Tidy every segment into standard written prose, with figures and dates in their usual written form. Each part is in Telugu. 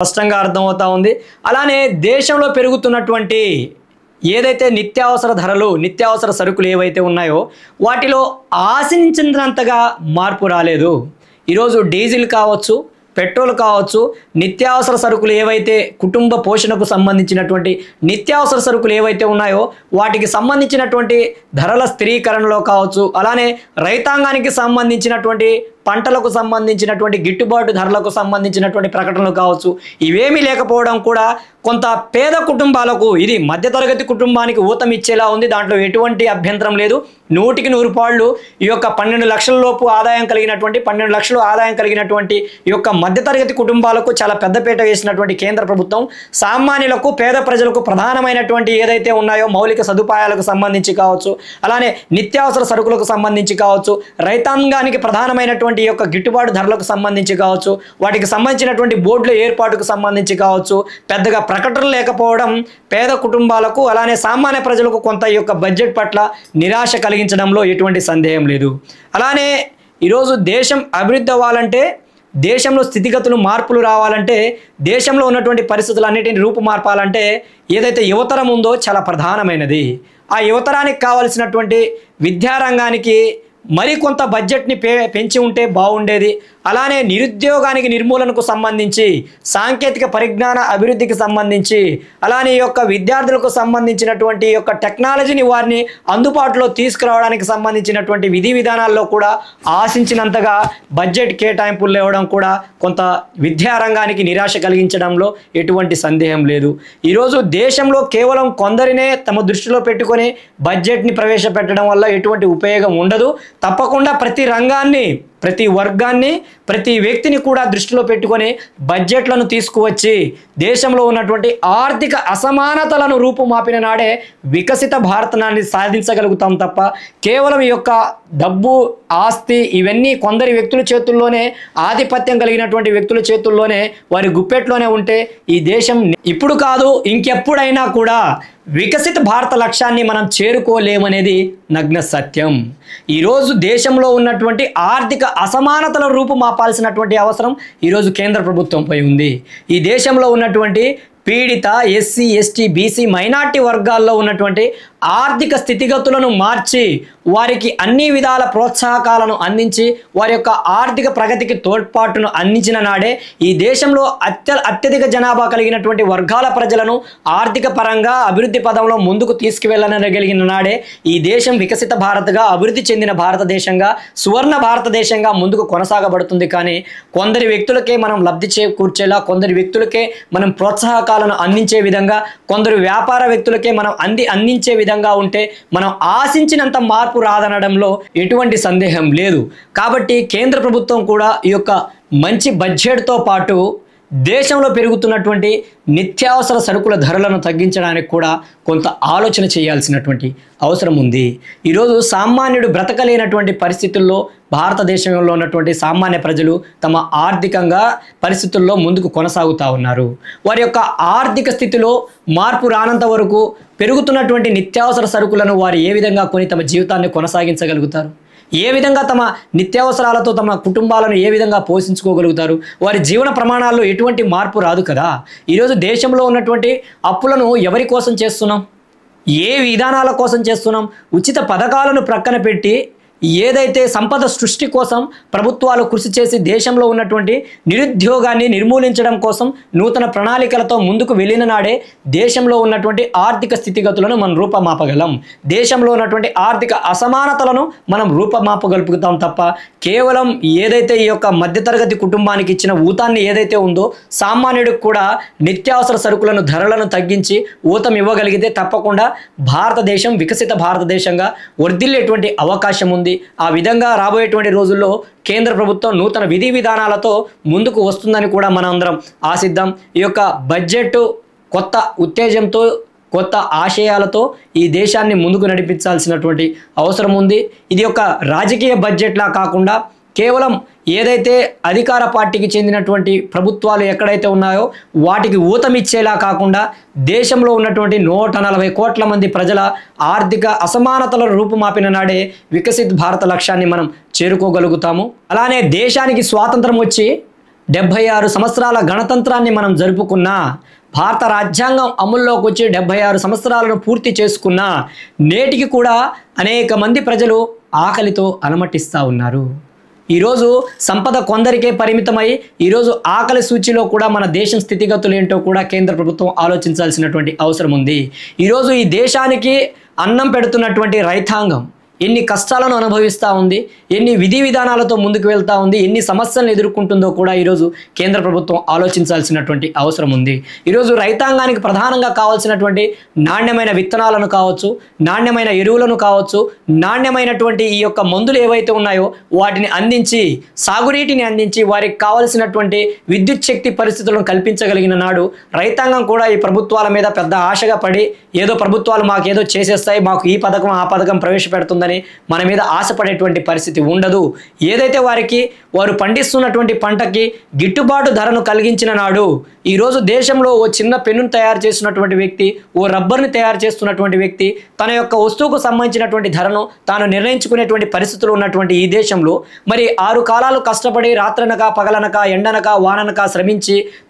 స్పష్టంగా అర్థమవుతా ఉంది. అలానే దేశంలో పెరుగుతున్నటువంటి ఏదైతే నిత్యావసర ధరలు, నిత్యావసర సరుకులు ఏవైతే ఉన్నాయో వాటిలో ఆశించినంతగా మార్పు రాలేదు. ఈరోజు డీజిల్ కావచ్చు, పెట్రోల్ కావచ్చు, నిత్యావసర సరుకులు ఏవైతే కుటుంబ పోషణకు సంబంధించినటువంటి నిత్యావసర సరుకులు ఏవైతే ఉన్నాయో వాటికి సంబంధించినటువంటి ధరల స్థిరీకరణలో కావచ్చు, అలానే రైతాంగానికి సంబంధించినటువంటి పంటలకు సంబంధించినటువంటి గిట్టుబాటు ధరలకు సంబంధించినటువంటి ప్రకటనలు కావచ్చు, ఇవేమీ లేకపోవడం కూడా కొంత పేద కుటుంబాలకు, ఇది మధ్యతరగతి కుటుంబానికి ఊతం ఇచ్చేలా ఉంది. దాంట్లో ఎటువంటి అభ్యంతరం లేదు. 100కి 100 పాళ్ళు ఈ యొక్క 12 లక్షల లోపు ఆదాయం కలిగినటువంటి 12 లక్షలు ఆదాయం కలిగినటువంటి ఈ యొక్క మధ్యతరగతి కుటుంబాలకు చాలా పెద్దపీట వేసినటువంటి కేంద్ర ప్రభుత్వం సామాన్యులకు, పేద ప్రజలకు ప్రధానమైనటువంటి ఏదైతే ఉన్నాయో మౌలిక సదుపాయాలకు సంబంధించి కావచ్చు, అలానే నిత్యావసర సరుకులకు సంబంధించి కావచ్చు, రైతాంగానికి ప్రధానమైనటువంటి ఈ యొక్క గిట్టుబాటు ధరలకు సంబంధించి కావచ్చు, వాటికి సంబంధించినటువంటి బోర్డుల ఏర్పాటుకు సంబంధించి కావచ్చు, పెద్దగా ప్రకటనలు లేకపోవడం పేద కుటుంబాలకు అలానే సామాన్య ప్రజలకు కొంత ఈ యొక్క బడ్జెట్ పట్ల నిరాశ కలిగించడంలో ఎటువంటి సందేహం లేదు. అలానే ఈరోజు దేశం అభివృద్ధి అవ్వాలంటే, దేశంలో స్థితిగతులు మార్పులు రావాలంటే, దేశంలో ఉన్నటువంటి పరిస్థితులన్నిటిని రూపుమార్పాలంటే ఏదైతే యువతరం ఉందో చాలా ప్రధానమైనది. ఆ యువతరానికి కావాల్సినటువంటి విద్యారంగానికి మరికొంత బడ్జెట్ని పెంచి ఉంటే బాగుండేది. అలానే నిరుద్యోగానికి నిర్మూలనకు సంబంధించి, సాంకేతిక పరిజ్ఞాన అభివృద్ధికి సంబంధించి, అలానే ఈ యొక్క విద్యార్థులకు సంబంధించినటువంటి ఈ యొక్క టెక్నాలజీని వారిని అందుబాటులో తీసుకురావడానికి సంబంధించినటువంటి విధి విధానాల్లో కూడా ఆశించినంతగా బడ్జెట్ కేటాయింపులు లేవడం కూడా కొంత విద్యారంగానికి నిరాశ కలిగించడంలో ఎటువంటి సందేహం లేదు. ఈరోజు దేశంలో కేవలం కొందరినే తమ దృష్టిలో పెట్టుకొని బడ్జెట్ని ప్రవేశపెట్టడం వల్ల ఎటువంటి ఉపయోగం ఉండదు. తప్పకుండా ప్రతి రంగాన్ని, ప్రతి వర్గాన్ని, ప్రతి వ్యక్తిని కూడా దృష్టిలో పెట్టుకొని బడ్జెట్లను తీసుకువచ్చి దేశంలో ఉన్నటువంటి ఆర్థిక అసమానతలను రూపుమాపిన నాడే వికసిత భారతాన్ని సాధించగలుగుతాం తప్ప కేవలం ఈ యొక్క డబ్బు, ఆస్తి ఇవన్నీ కొందరి వ్యక్తుల చేతుల్లోనే, ఆధిపత్యం కలిగినటువంటి వ్యక్తుల చేతుల్లోనే, వారి గుప్పెట్లోనే ఉంటే ఈ దేశం ఇప్పుడు కాదు ఇంకెప్పుడైనా కూడా వికసిత భారత లక్ష్యాన్ని మనం చేరుకోలేమనేది నగ్న సత్యం. ఈరోజు దేశంలో ఉన్నటువంటి ఆర్థిక అసమానతల రూపుమాపాల్సినటువంటి అవసరం ఈరోజు కేంద్ర ప్రభుత్వంపై ఉంది. ఈ దేశంలో ఉన్నటువంటి పీడిత ఎస్సీ, ఎస్టీ, బీసీ, మైనార్టీ వర్గాల్లో ఉన్నటువంటి ఆర్థిక స్థితిగతులను మార్చి వారికి అన్ని విధాల ప్రోత్సాహకాలను అందించి వారి యొక్క ఆర్థిక ప్రగతికి తోడ్పాటును అందించిన నాడే ఈ దేశంలో అత్యధిక జనాభా కలిగినటువంటి వర్గాల ప్రజలను ఆర్థిక పరంగా అభివృద్ధి పదంలో ముందుకు తీసుకువెళ్ళగలిగిన నాడే ఈ దేశం వికసిత భారత్గా, అభివృద్ధి చెందిన భారతదేశంగా, సువర్ణ భారతదేశంగా ముందుకు కొనసాగబడుతుంది. కానీ కొందరి వ్యక్తులకే మనం లబ్ధి చేకూర్చేలా, కొందరి వ్యక్తులకే మనం ప్రోత్సాహకాలను అందించే విధంగా, కొందరు వ్యాపార వ్యక్తులకే మనం అందించే విధంగా ఉంటే మనం ఆశించినంత మార్పు రాదనడంలో ఎటువంటి సందేహం లేదు. కాబట్టి కేంద్ర ప్రభుత్వం కూడా ఈ యొక్క మంచి బడ్జెట్తో పాటు దేశంలో పెరుగుతున్నటువంటి నిత్యావసర సరుకుల ధరలను తగ్గించడానికి కూడా కొంత ఆలోచన చేయాల్సినటువంటి అవసరం ఉంది. ఈరోజు సామాన్యుడు బ్రతకలేనటువంటి పరిస్థితుల్లో భారతదేశంలో ఉన్నటువంటి సామాన్య ప్రజలు తమ ఆర్థికంగా పరిస్థితుల్లో ముందుకు కొనసాగుతూ ఉన్నారు. వారి యొక్క ఆర్థిక స్థితిలో మార్పు రానంత వరకు పెరుగుతున్నటువంటి నిత్యావసర సరుకులను వారు ఏ విధంగా కొని తమ జీవితాన్ని కొనసాగించగలుగుతారు? ఏ విధంగా తమ నిత్యావసరాలతో తమ కుటుంబాలను ఏ విధంగా పోషించుకోగలుగుతారు? వారి జీవన ప్రమాణాల్లో ఎటువంటి మార్పు రాదు కదా. ఈరోజు దేశంలో ఉన్నటువంటి అప్పులను ఎవరి కోసం చేస్తున్నాం? ఏ విధానాల కోసం చేస్తున్నాం? ఉచిత పథకాలను ప్రక్కన పెట్టి ఏదైతే సంపద సృష్టి కోసం ప్రభుత్వాలు కృషి చేసి దేశంలో ఉన్నటువంటి నిరుద్యోగాన్ని నిర్మూలించడం కోసం నూతన ప్రణాళికలతో ముందుకు వెళ్ళిన నాడే దేశంలో ఉన్నటువంటి ఆర్థిక స్థితిగతులను మనం రూపమాపగలం. దేశంలో ఉన్నటువంటి ఆర్థిక అసమానతలను మనం రూపమాపగలుగుతాం తప్ప కేవలం ఏదైతే ఈ యొక్క మధ్యతరగతి కుటుంబానికి ఇచ్చిన ఊతాన్ని ఏదైతే ఉందో సామాన్యుడికి కూడా నిత్యావసర సరుకులను ధరలను తగ్గించి ఊతం ఇవ్వగలిగితే తప్పకుండా భారతదేశం వికసిత భారతదేశంగా వర్ధిల్లేటువంటి అవకాశం ఉంది. ఆ విధంగా రాబోయేటువంటి రోజుల్లో కేంద్ర ప్రభుత్వం నూతన విధి విధానాలతో ముందుకు వస్తుందని కూడా మనం అందరం ఆశిద్దాం. ఈ యొక్క బడ్జెట్ కొత్త ఉత్తేజంతో, కొత్త ఆశయాలతో ఈ దేశాన్ని ముందుకు నడిపించాల్సినటువంటి అవసరం ఉంది. ఇది ఒక రాజకీయ బడ్జెట్లా కాకుండా కేవలం ఏదైతే అధికార పార్టీకి చెందినటువంటి ప్రభుత్వాలు ఎక్కడైతే ఉన్నాయో వాటికి ఊతమిచ్చేలా కాకుండా దేశంలో ఉన్నటువంటి 140 కోట్ల మంది ప్రజల ఆర్థిక అసమానతలను రూపుమాపిన నాడే వికసిత్ భారత లక్ష్యాన్ని మనం చేరుకోగలుగుతాము. అలానే దేశానికి స్వాతంత్రం వచ్చి 76 సంవత్సరాల గణతంత్రాన్ని మనం జరుపుకున్నా, భారత రాజ్యాంగం అమల్లోకి వచ్చి 76 సంవత్సరాలను పూర్తి చేసుకున్న నేటికి కూడా అనేక మంది ప్రజలు ఆకలితో అలమటిస్తూ ఉన్నారు. ఈరోజు సంపద కొందరికే పరిమితమై ఈరోజు ఆకలి సూచిలో కూడా మన దేశం స్థితిగతులు ఏంటో కూడా కేంద్ర ప్రభుత్వం ఆలోచించాల్సినటువంటి అవసరం ఉంది. ఈరోజు ఈ దేశానికి అన్నం పెడుతున్నటువంటి రైతాంగం ఎన్ని కష్టాలను అనుభవిస్తూ ఉంది, ఎన్ని విధి విధానాలతో ముందుకు వెళ్తూ ఉంది, ఎన్ని సమస్యలను ఎదుర్కొంటుందో కూడా ఈరోజు కేంద్ర ప్రభుత్వం ఆలోచించాల్సినటువంటి అవసరం ఉంది. ఈరోజు రైతాంగానికి ప్రధానంగా కావాల్సినటువంటి నాణ్యమైన విత్తనాలను కావచ్చు, నాణ్యమైన ఎరువులను కావచ్చు, నాణ్యమైనటువంటి ఈ యొక్క మందులు ఏవైతే ఉన్నాయో వాటిని అందించి, సాగునీటిని అందించి, వారికి కావాల్సినటువంటి విద్యుత్ శక్తి పరిస్థితులను కల్పించగలిగిన నాడు రైతాంగం కూడా ఈ ప్రభుత్వాల మీద పెద్ద ఆశగా పడి ఏదో ప్రభుత్వాలు మాకేదో చేసేస్తాయి, మాకు ఈ పథకం ఆ పథకం ప్రవేశపెడుతుందని మన మీద ఆశపడేటువంటి పరిస్థితి ఉండదు. ఏదైతే వారు పండిస్తున్నటువంటి పంటకి గిట్టుబాటు ధరను కలిగించిన నాడు ఈరోజు దేశంలో ఓ చిన్న పెన్నును తయారు చేస్తున్నటువంటి వ్యక్తి, ఓ రబ్బర్ని తయారు చేస్తున్నటువంటి వ్యక్తి తన యొక్క వస్తువుకు సంబంధించినటువంటి ధరను తాను నిర్ణయించుకునేటువంటి పరిస్థితులు ఉన్నటువంటి ఈ దేశంలో మరి 6 కాలాలు కష్టపడి రాత్రనక పగలనక ఎండనక వాననక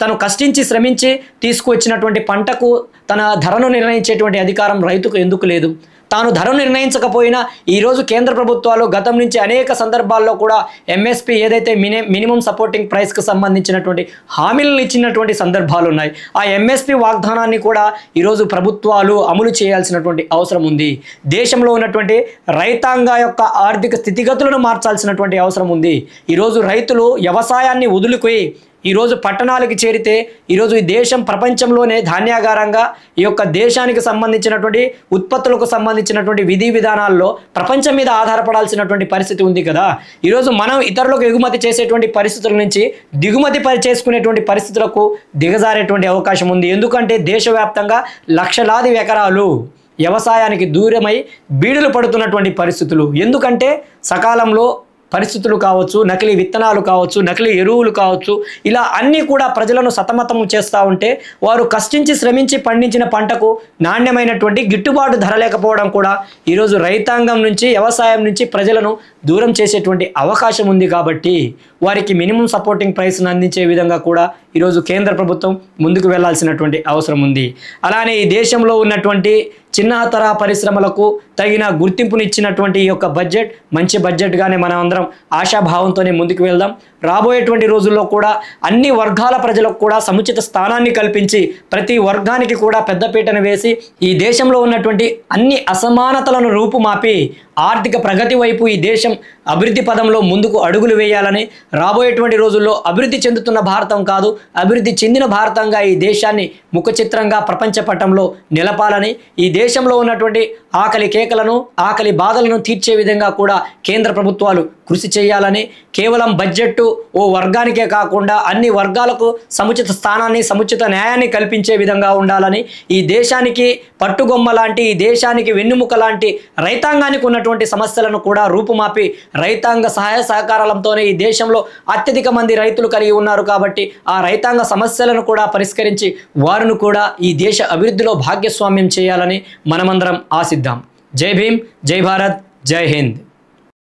తను కష్టించి శ్రమించి తీసుకువచ్చినటువంటి పంటకు తన ధరను నిర్ణయించేటువంటి అధికారం రైతుకు ఎందుకు లేదు? తాను ధరను నిర్ణయించకపోయినా ఈరోజు కేంద్ర ప్రభుత్వాలు గతం నుంచి అనేక సందర్భాల్లో కూడా ఎంఎస్పి ఏదైతే మినిమం సపోర్టింగ్ ప్రైస్కి సంబంధించినటువంటి హామీలను ఇచ్చినటువంటి సందర్భాలు ఉన్నాయి. ఆ ఎంఎస్పి వాగ్దానాన్ని కూడా ఈరోజు ప్రభుత్వాలు అమలు చేయాల్సినటువంటి అవసరం ఉంది. దేశంలో ఉన్నటువంటి రైతాంగ యొక్క ఆర్థిక స్థితిగతులను మార్చాల్సినటువంటి అవసరం ఉంది. ఈరోజు రైతులు వ్యవసాయాన్ని వదులుకొని ఈరోజు పట్టణాలకు చేరితే ఈరోజు ఈ దేశం ప్రపంచంలోనే ధాన్యాగారంగా ఈ యొక్క దేశానికి సంబంధించినటువంటి ఉత్పత్తులకు సంబంధించినటువంటి విధి విధానాల్లో ప్రపంచం మీద ఆధారపడాల్సినటువంటి పరిస్థితి ఉంది కదా. ఈరోజు మనం ఇతరులకు ఎగుమతి చేసేటువంటి పరిస్థితుల నుంచి దిగుమతి చేసుకునేటువంటి పరిస్థితులకు దిగజారేటువంటి అవకాశం ఉంది. ఎందుకంటే దేశవ్యాప్తంగా లక్షలాది ఎకరాలు వ్యవసాయానికి దూరమై బీడులు పడుతున్నటువంటి పరిస్థితులు. ఎందుకంటే సకాలంలో పరిస్థితులు కావచ్చు, నకిలీ విత్తనాలు కావచ్చు, నకిలీ ఎరువులు కావచ్చు, ఇలా అన్నీ కూడా ప్రజలను సతమతం చేస్తూ ఉంటే వారు కష్టించి శ్రమించి పండించిన పంటకు నాణ్యమైనటువంటి గిట్టుబాటు ధర లేకపోవడం కూడా ఈరోజు రైతాంగం నుంచి, వ్యవసాయం నుంచి ప్రజలను దూరం చేసేటువంటి అవకాశం ఉంది. కాబట్టి వారికి మినిమం సపోర్టింగ్ ప్రైస్ను అందించే విధంగా కూడా ఈరోజు కేంద్ర ప్రభుత్వం ముందుకు వెళ్లాల్సినటువంటి అవసరం ఉంది. అలానే ఈ దేశంలో ఉన్నటువంటి చిన్నతర పరిశ్రమలకు తగిన గుర్తింపునిచ్చినటువంటి ఈ యొక్క బడ్జెట్ మంచి బడ్జెట్గానే మనం అందరం ఆశాభావంతోనే ముందుకు వెళ్దాం. రాబోయేటువంటి రోజుల్లో కూడా అన్ని వర్గాల ప్రజలకు కూడా సముచిత స్థానాన్ని కల్పించి ప్రతి వర్గానికి కూడా పెద్దపీటను వేసి ఈ దేశంలో ఉన్నటువంటి అన్ని అసమానతలను రూపుమాపి ఆర్థిక ప్రగతి వైపు ఈ దేశం అభివృద్ధి పదంలో ముందుకు అడుగులు వేయాలని, రాబోయేటువంటి రోజుల్లో అభివృద్ధి చెందుతున్న భారతం కాదు అభివృద్ధి చెందిన భారతంగా ఈ దేశాన్ని ముఖచిత్రంగా ప్రపంచ పటంలో నిలపాలని, ఈ దేశంలో ఉన్నటువంటి ఆకలి కేకలను, ఆకలి బాధలను తీర్చే విధంగా కూడా కేంద్ర ప్రభుత్వాలు కృషి చేయాలని, కేవలం బడ్జెట్ ఓ వర్గానికే కాకుండా అన్ని వర్గాలకు సముచిత స్థానాన్ని, సముచిత న్యాయాన్ని కల్పించే విధంగా ఉండాలని, ఈ దేశానికి పట్టుగొమ్మ లాంటి, ఈ దేశానికి వెన్నుముక లాంటి రైతాంగానికి ఉన్నటువంటి సమస్యలను కూడా రూపుమాపి రైతాంగ సహాయ సహకారాలతోనే ఈ దేశంలో అత్యధిక మంది రైతులు కలిగి ఉన్నారు. కాబట్టి ఆ రైతాంగ సమస్యలను కూడా పరిష్కరించి వారిని కూడా ఈ దేశ అభివృద్ధిలో భాగస్వామ్యం చేయాలని మనమందరం ఆశిద్దాం. జై భీమ్, జై భారత్, జై హింద్.